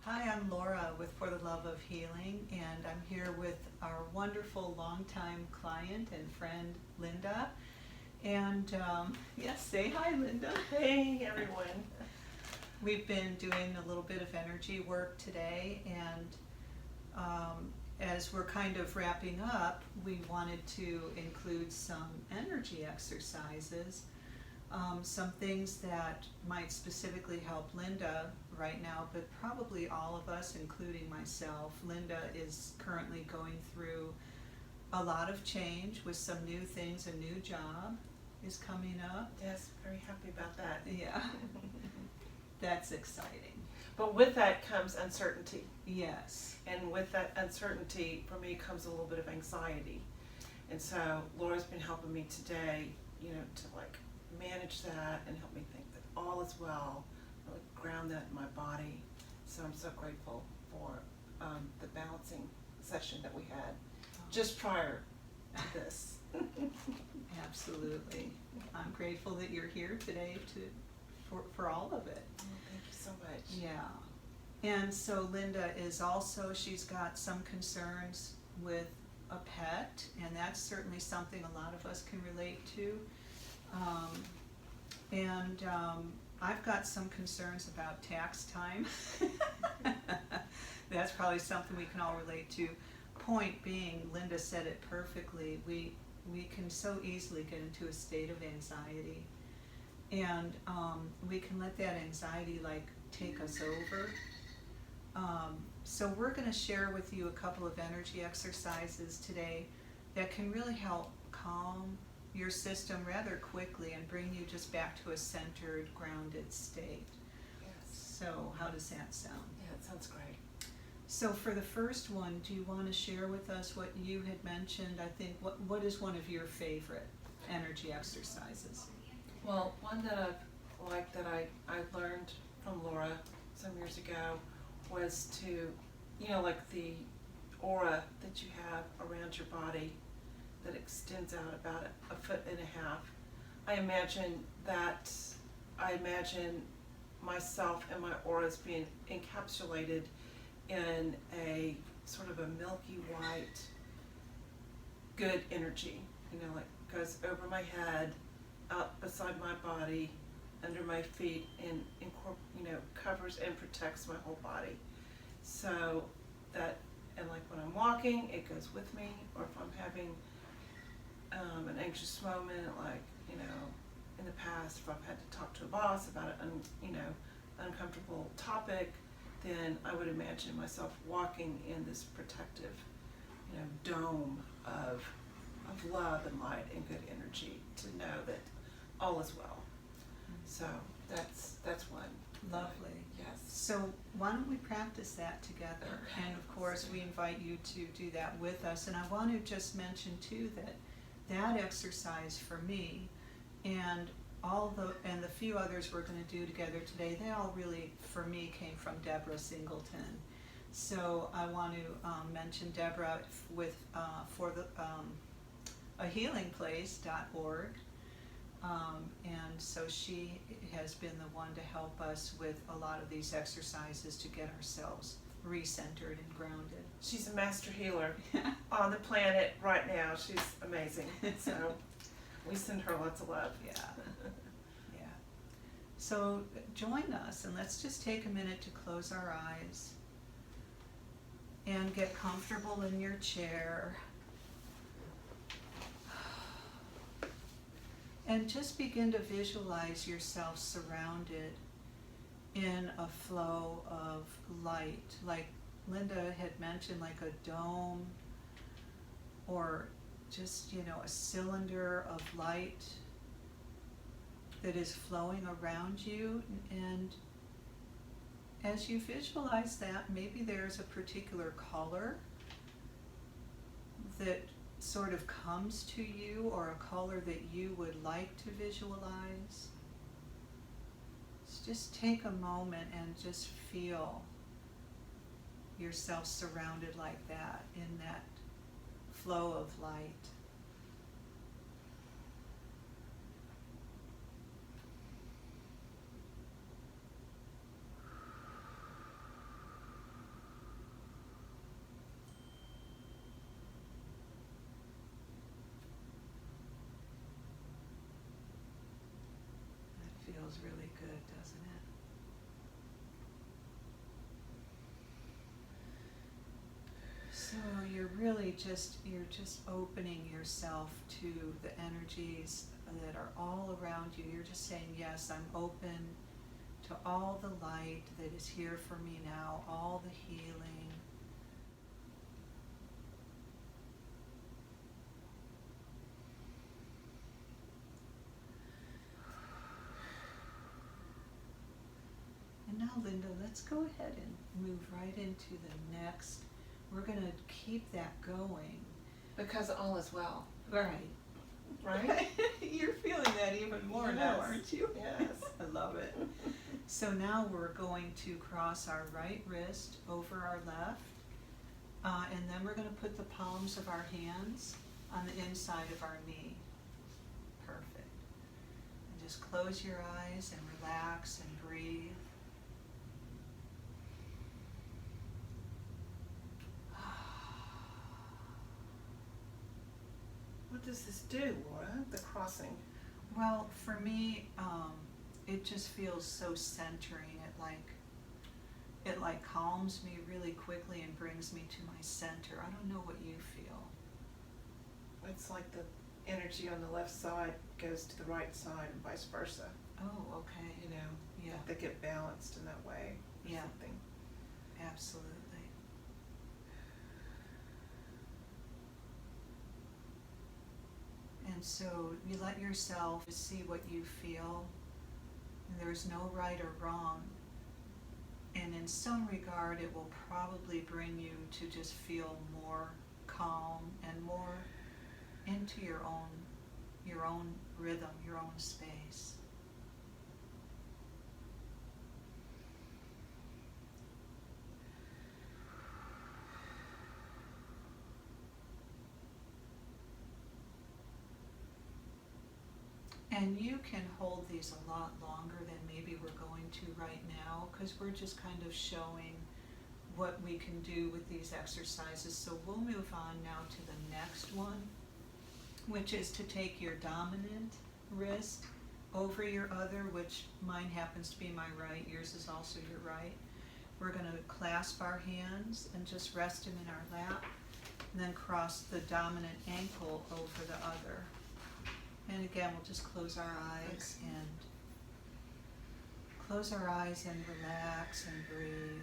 Hi, I'm Laura with For the Love of Healing, and I'm here with our wonderful longtime client and friend, Linda. And yes, say hi, Linda. Hey everyone. We've been doing a little bit of energy work today, and as we're kind of wrapping up, we wanted to include some energy exercises, some things that might specifically help Linda right now, but probably all of us, including myself. Linda is currently going through a lot of change with some new things. A new job is coming up. Yes, very happy about that. Yeah, that's exciting. But with that comes uncertainty. Yes. And with that uncertainty, for me, comes a little bit of anxiety. And so Laura's been helping me today, to manage that and help me think that all is well, really ground that in my body. So I'm so grateful for the balancing session that we had just prior to this. Absolutely. I'm grateful that you're here today for all of it. Oh, thank you so much. Yeah. And so Linda is also, she's got some concerns with a pet, and that's certainly something a lot of us can relate to. I've got some concerns about tax time. That's probably something we can all relate to. Point being, Linda said it perfectly, we can so easily get into a state of anxiety, and we can let that anxiety take us over. So we're going to share with you a couple of energy exercises today that can really help calm your system rather quickly and bring you just back to a centered, grounded state. Yes. So how does that sound? Yeah, it sounds great. So for the first one, do you want to share with us what you had mentioned? I think, what is one of your favorite energy exercises? Well, one that I've liked that I learned from Laura some years ago was to, like the aura that you have around your body that extends out about a foot and a half. I imagine myself and my auras being encapsulated in a sort of a milky white, good energy, goes over my head, out beside my body, under my feet, and covers and protects my whole body. So that, and like when I'm walking, it goes with me, or if I'm having an anxious moment, in the past, if I've had to talk to a boss about an uncomfortable topic, then I would imagine myself walking in this protective, dome of love and light and good energy to know that all is well. So that's one. Lovely. Yes. So why don't we practice that together? Okay. And of course, we invite you to do that with us. And I want to just mention too that exercise for me and the few others we're going to do together today, they all really, for me, came from Deborah Singleton. So I want to mention Deborah for the ahealingplace.org. And so she has been the one to help us with a lot of these exercises to get ourselves recentered and grounded. She's a master healer on the planet right now. She's amazing. So we send her lots of love. Yeah. Yeah. So join us, and let's just take a minute to close our eyes and get comfortable in your chair. And just begin to visualize yourself surrounded in a flow of light, like Linda had mentioned, like a dome or just, a cylinder of light that is flowing around you. And as you visualize that, maybe there's a particular color that sort of comes to you, or a color that you would like to visualize. Just take a moment and just feel yourself surrounded like that, in that flow of light. feels really good, doesn't it? So you're just opening yourself to the energies that are all around you. You're just saying, yes, I'm open to all the light that is here for me now, all the healing. And now, Linda, let's go ahead and move right into the next. We're going to keep that going. Because all is well. Right. Right? You're feeling that even more now, Yes. aren't you? Yes. I love it. So now we're going to cross our right wrist over our left, and then we're going to put the palms of our hands on the inside of our knee. Perfect. And just close your eyes and relax and breathe. What does this do, Laura? The crossing. Well, for me, it just feels so centering. It like calms me really quickly and brings me to my center. I don't know what you feel. It's like the energy on the left side goes to the right side and vice versa. Oh, okay. You know, Yeah, they get balanced in that way. Or Yeah. Something. absolutely. And so you let yourself see what you feel. There's no right or wrong. And in some regard, it will probably bring you to just feel more calm and more into your own rhythm, your own space. And you can hold these a lot longer than maybe we're going to right now, because we're just kind of showing what we can do with these exercises. So we'll move on now to the next one, which is to take your dominant wrist over your other, which mine happens to be my right, yours is also your right. We're going to clasp our hands and just rest them in our lap, and then cross the dominant ankle over the other. And again, we'll just close our eyes and relax and breathe.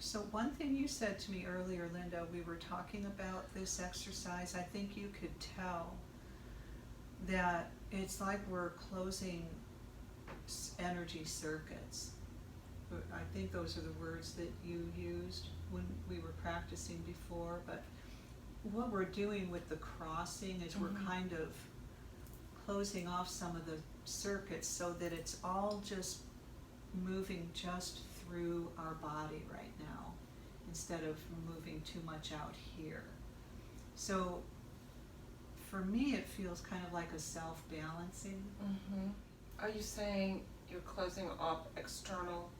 So one thing you said to me earlier, Linda, we were talking about this exercise. I think you could tell that it's like we're closing energy circuits. I think those are the words that you used when we were practicing before, but what we're doing with the crossing is we're kind of closing off some of the circuits so that it's all just moving just through our body right now instead of moving too much out here. So for me, it feels kind of like a self-balancing. Mm-hmm. Are you saying you're closing off external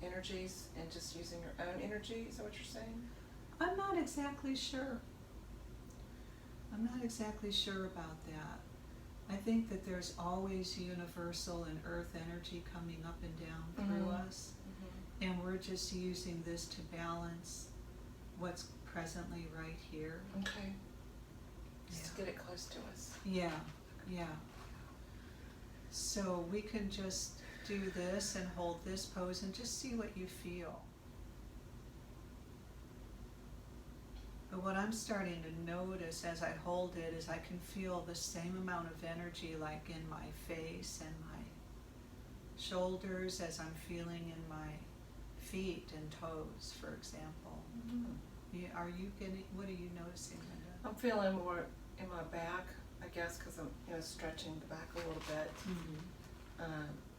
energies and just using your own energy? Is that what you're saying? I'm not exactly sure. I'm not exactly sure about that. I think that there's always universal and earth energy coming up and down through us, and we're just using this to balance what's presently right here. Okay. Just to get it close to us. Yeah, yeah. So we can just do this and hold this pose and just see what you feel. But what I'm starting to notice as I hold it is I can feel the same amount of energy like in my face and my shoulders as I'm feeling in my feet and toes, for example. Are you getting, what are you noticing, Linda? I'm feeling more in my back, I guess, because I'm stretching the back a little bit.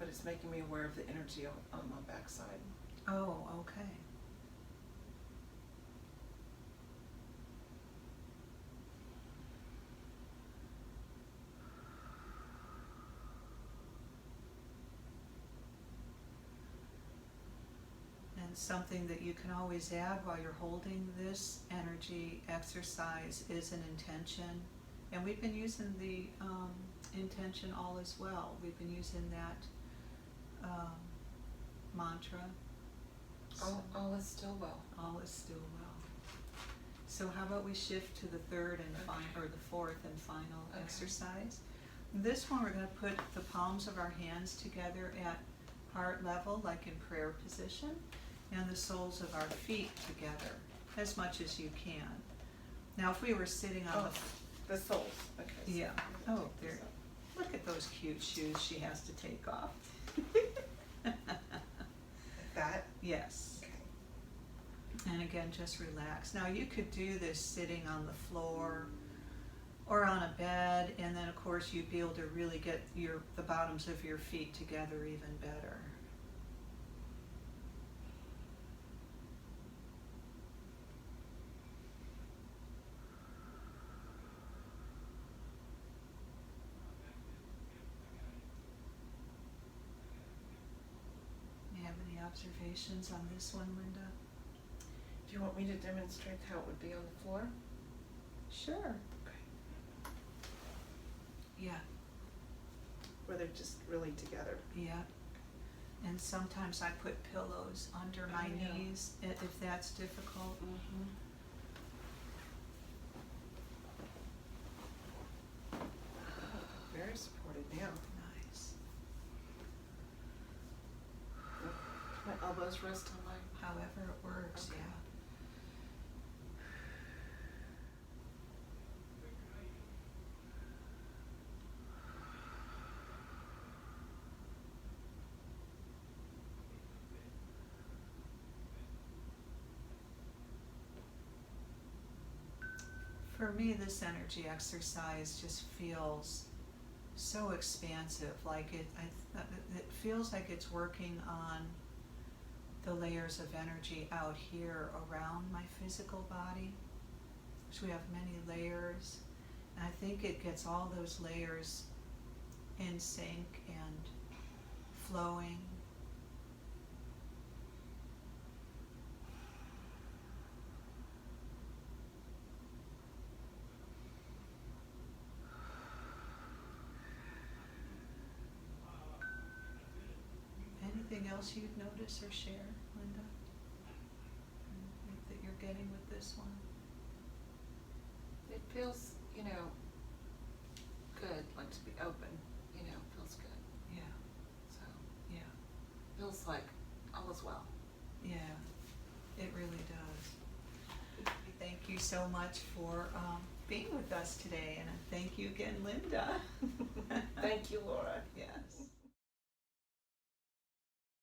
But it's making me aware of the energy on my backside. Oh, okay. And something that you can always add while you're holding this energy exercise is an intention. And we've been using the intention all as well. We've been using that mantra. All is still well. All is still well. So how about we shift to the third and or the fourth and final exercise? This one we're going to put the palms of our hands together at heart level, like in prayer position, and the soles of our feet together, as much as you can. Now if we were sitting on The soles. Okay. So yeah. I'm Oh, gonna take there. this out. Look at those cute shoes she has to take off. Like that. Yes. Okay. And again, just relax. Now you could do this sitting on the floor or on a bed, and then of course you'd be able to really get the bottoms of your feet together even better. You have any observations on this one, Linda? Do you want me to demonstrate how it would be on the floor? Sure. Okay. Yeah, Where they're just really together. yeah. And sometimes I put pillows under my I know. knees if that's difficult. Mm-hmm. Very supported now. Nice. My elbows rest on my. However it works, Okay. yeah. For me, this energy exercise just feels so expansive, like it feels like it's working on the layers of energy out here around my physical body. So we have many layers, and I think it gets all those layers in sync and flowing. Anything else you'd notice or share, Linda? Anything that you're getting with this one? It feels, good, like to be open, feels good. Yeah, So, yeah, feels like all is well. yeah, it really does. Thank you so much for being with us today, and thank you again, Linda. Thank you, Laura. Yes.